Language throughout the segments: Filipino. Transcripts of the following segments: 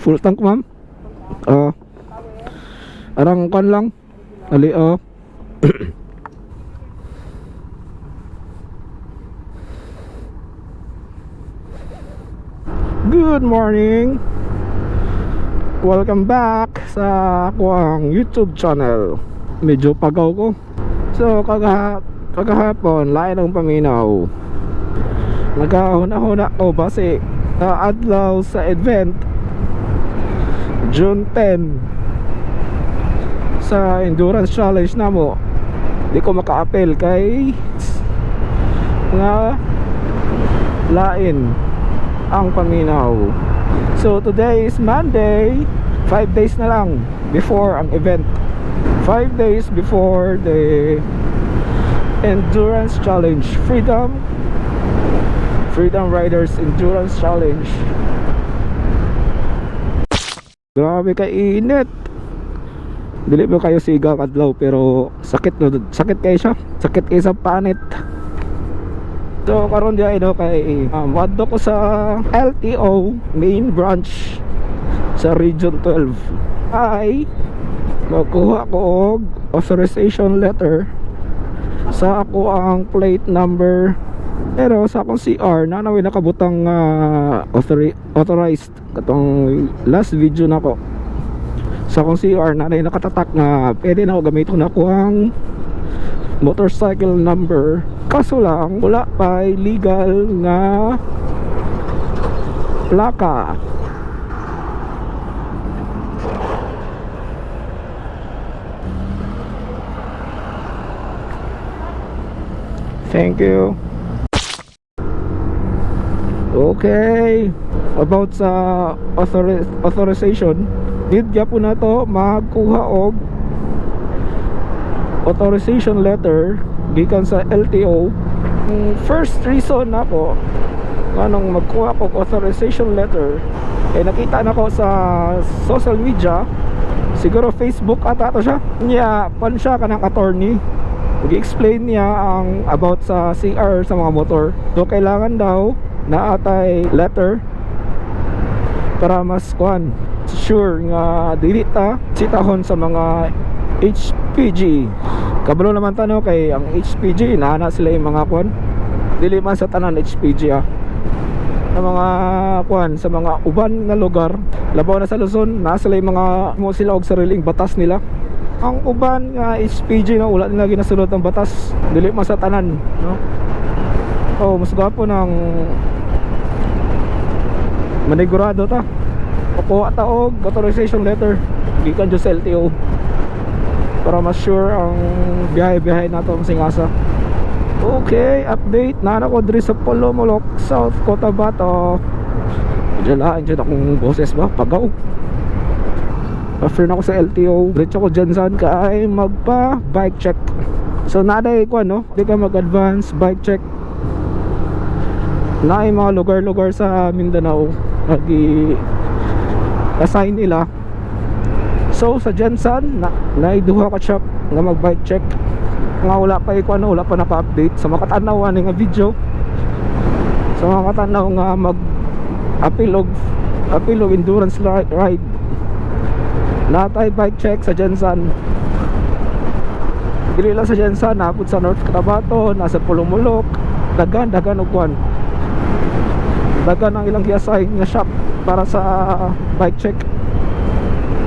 Full tank, ma'am? Arang kan lang. Ali, Good morning. Welcome back sa aking YouTube channel. Medyo pagaw ko. So kagahapon lain ng paminaw. Nagahuna-huna ko base sa adlaw sa event June 10 sa endurance challenge na mo. Di ko maka-appel kay nga lain ang paminaw. So today is Monday, 5 days na lang before ang event, 5 days before the endurance challenge, Freedom Riders Endurance Challenge. Grabe ka init. Dili mo kayo siga kadlaw pero sakit kayo siya, sakit kayo sa panit. So karon di ay kay wadto ko sa LTO main branch sa Region 12 ay magkuha ko og authorization letter sa ako ang plate number, pero sa akong CR na naway nakabutang authorized katong last video na ko sa akong CR na nakatatak na pwede na ako gamiton na ako ang motorcycle number, kaso lang wala pa legal nga plaka. Thank you. Okay, about sa authorization, need po na to magkuha og authorization letter gikan sa LTO. First reason na po anong magkuha ko authorization letter eh nakita na ko sa social media, siguro Facebook ata to siya niya, pan siya kanang attorney, mag-explain niya ang about sa CR sa mga motor. So kailangan daw na atay letter para mas sure nga dili ta sitahon sa mga HPG. Kabalo naman tano kay ang HPG naana sila yung mga dili man sa tanan HPG sa mga sa mga uban na lugar labaw na sa Luzon na sila yung mga mo sila og sariling batas nila. Ang uban nga HPG wala nila ginasunod ang batas, dili man sa tanan, no? Oh, mas gwapo ng manigurado ta kukuha ta og authorization letter gikan sa LTO para mas sure ang biyahe nato ang singasa. Okay, update na ako diri sa Polomolok, South Cotabato. Diyan akong boses ba pagaw. After na ako sa LTO, diretso ko dyan saan kay magpa bike check. So naday ko di ka mag-advance bike check na ay mga lugar-lugar sa Mindanao assign nila. So sa Jensan naiduha ka shop nga mag bike check nga wala pa wala pa naka-update sa makatanaw nga video, sa mga katanaw nga mag apilog endurance ride natay bike check sa Jensan. Dili lang sa Jensan, napud sa North Cotabato, nasa Polomolok, dagan og dagan ang ilang i-assign nga shop para sa bike check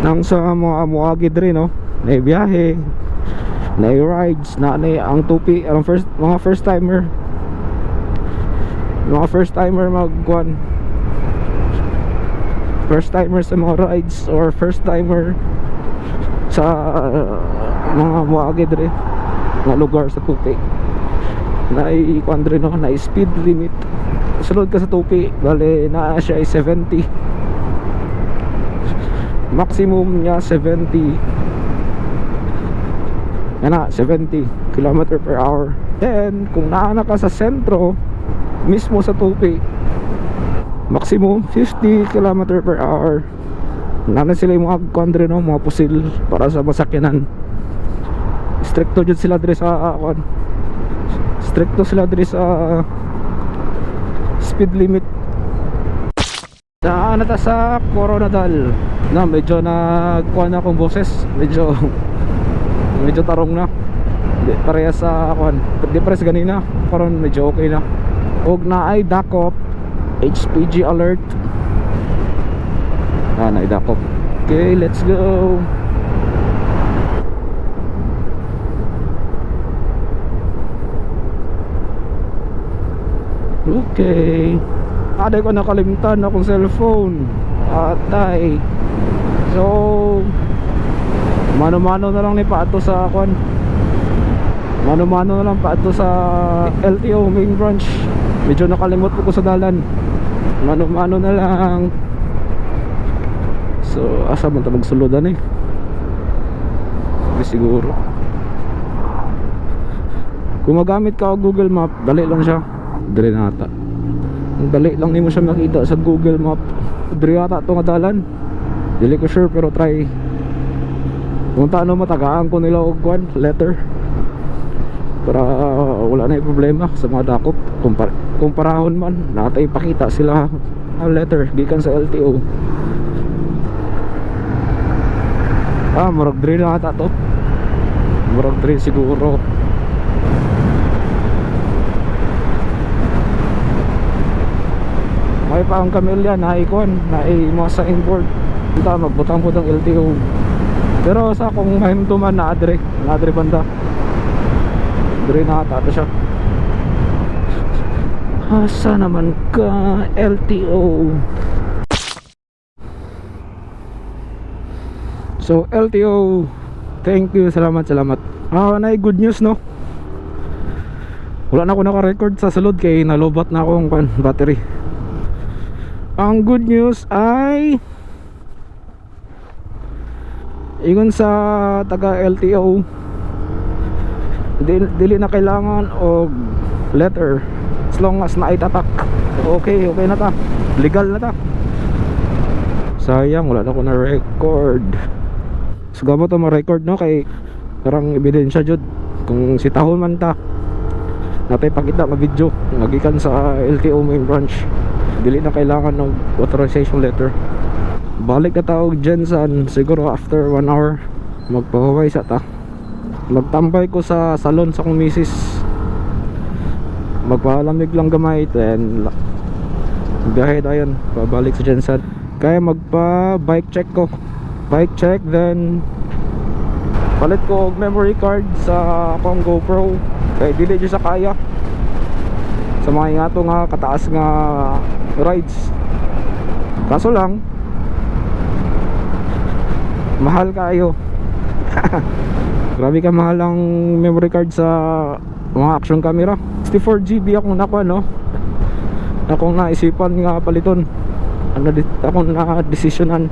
nang sa mga muagi diri na biyahe na rides na ang tupi ang mga first timer first timer sa mga rides or first timer sa mga muagi diri nga lugar sa tupi na i-kuan diri na speed limit. Sulod ka sa tupi bale na siya ay 70, maximum niya 70 yana 70 km/h. Then kung naana ka sa sentro mismo sa tupi, maximum 50 km/h. Nana sila yung mga kondre mga pusil para sa masakyanan. Stricto dyan sila diri sa stricto sila diri sa speed limit Saan na ta sa Coronadal na medyo nagkuha na akong boses. Medyo tarong na. Di parehas sa kuan. Di parehas ganina. Karon medyo okay na. Og na ay dakop HPG alert. Na ay dakop. Okay, let's go. Okay. Aday ko nakalimutan akong cellphone. Atay. So mano-mano na lang ni paato sa kuan. Mano-mano na lang paato sa LTO main branch. Medyo nakalimot ko sa dalan. Mano-mano na lang. So asa man ta magsuludan eh. Siguro. Kung magamit ka og Google Map, dali lang siya. Dali na ata. Dali lang nimo siya makita sa Google Map. Diri ata to nga dalan. Dili ko sure pero try. Kung taano mo tagaan ko nila og kwan letter. Para wala na yung problema sa mga dakop. Kumparahon man natay ipakita sila ang letter gikan sa LTO. Murag diri na ata to. Murag diri siguro. May pa ang Camellia na ikon na mga signboard. Kita magbutang-butang LTO. Pero sa akong mahimtuman na adre banda. Adre na ata siya. Asa naman ka LTO. So LTO, thank you, salamat. Na good news no. Wala na ako naka-record sa sulod kay nalobat na akong battery. Ang good news ay ingon sa taga LTO dili na kailangan og letter as long as naitatak. Okay na ta, legal na ta. Sayang wala na ako na record. So gamo to ma-record no kay parang ebidensya jud kung sitahon man ta natay pakita ma-video magikan sa LTO main branch. Dili na kailangan ng authorization letter. Balik na tawag Jensen siguro after 1 hour. Magpahuway sa ta. Magtambay ko sa salon sa kong misis. Magpalamig lang gamay. Then biyahe dayon pabalik sa Jensen. Kaya magpa bike check ko. Bike check then palit ko og memory card sa akong GoPro. Kaya dili sa kaya sa mga ingato nga kataas nga rides. Kaso lang mahal kayo. Grabe ka mahal ang memory card sa mga action camera. 64GB akong nakuha no. Akong naisipan nga paliton. Akong na desisyonan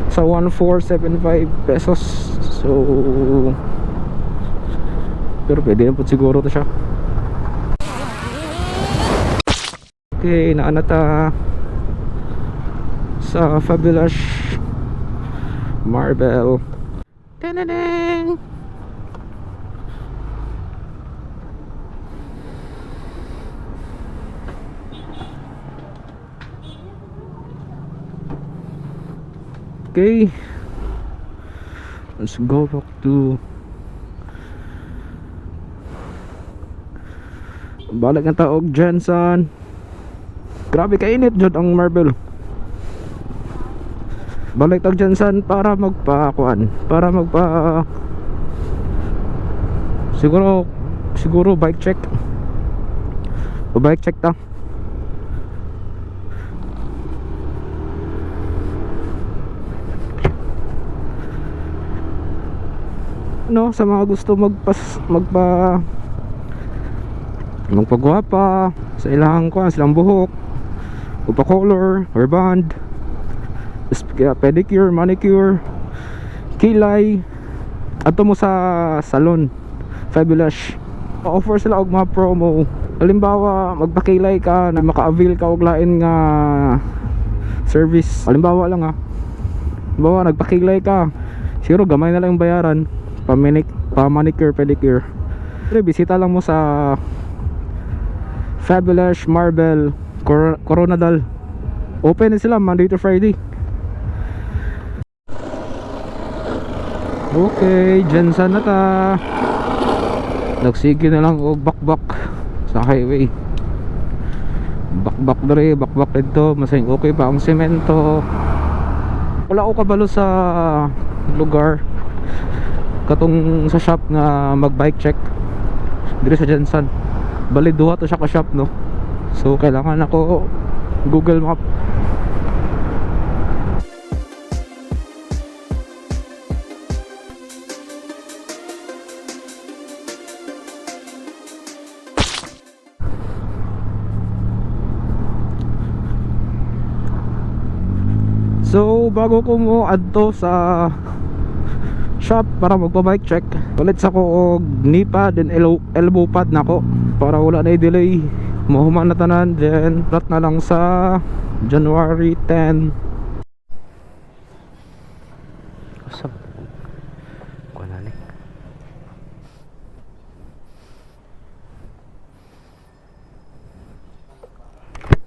sa 1475 pesos. So pero pwede na po siguro to siya. Okay, naanata sa Fabulous Marble. Tanadang! Okay, let's go back to balik ng taog Jensen. Grabe kainit jud ang Marble. Balik tag Jensen para magpa-kuan, para magpa siguro bike check. Bike check ta. No, sa mga gusto magpagwapa sa ilang kuan, silang buhok, upa-color or band, pedicure, manicure, kilay, ato mo sa salon Fabulous. Offer sila og mga promo. Halimbawa magpakilay ka na maka-avail ka og lain nga service. Halimbawa lang halimbawa nagpakilay ka, siguro gamay na lang yung bayaran pa manicure, pedicure. Pero bisita lang mo sa Fabulous Marble Coronadal. Open na sila Monday to Friday. Okay, Jensen na ta. Nagsige na lang og bakbak sa highway. Bakbak dere, bakbak dito. Masayang okay pa ang semento. Wala ko kabalo sa lugar katong sa shop nga mag bike check dire sa Jensen. Bali duha to siya ka shop, no? So kailangan ako Google Map. So bago ko mo adto sa shop para magpa-bike check, ulit sa ko og knee pad and elbow pad nako para wala na i-delay. Mahuman na tanan, then plot na lang sa January 10. Usap. Kuha na ni.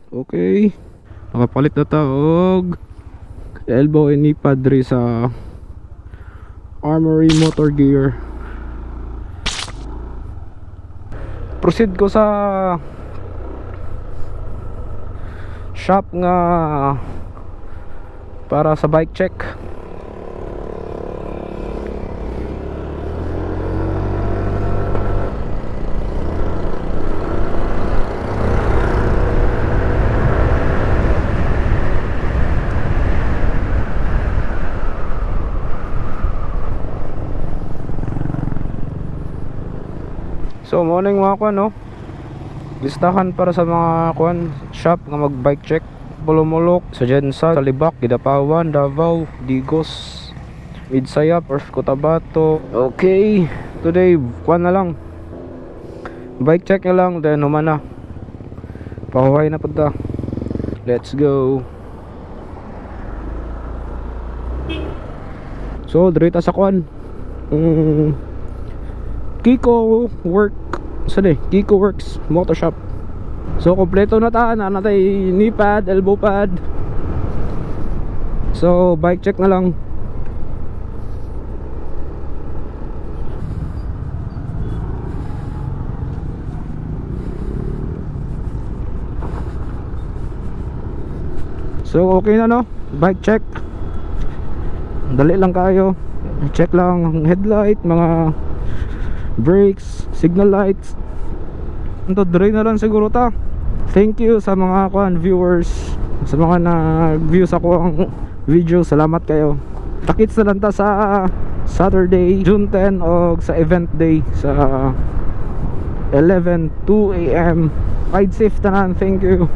Okay, nakapalit na ta og elbow and knee pad diri sa Armory Motor Gear. Proceed ko sa shop nga para sa bike check. So morning mga kwan, no? Listahan para sa mga kwan shop nga mag bike check. Bulumulok, sa Jensen, sa Libak, Kidapawan, Davao, Digos, Midsaya, Perth, Cotabato. Okay, today kwan na lang, bike check na lang, then humana pahuhay na punta. Let's go. So direta sa kwan Kiko Work, saan Kiko Works Motor Shop. So kompleto na ta, natay knee pad, elbow pad. So bike check na lang. So okay na, no? Bike check, dali lang kayo. Check lang headlight, mga brakes, signal lights. Ito dre na lang siguro ta. Thank you sa mga viewers, sa mga nag-view sa akong video. Salamat kayo. Takits na lang ta sa Saturday June 10 o sa event day sa 11 2 AM. Ride safe tanan. Thank you.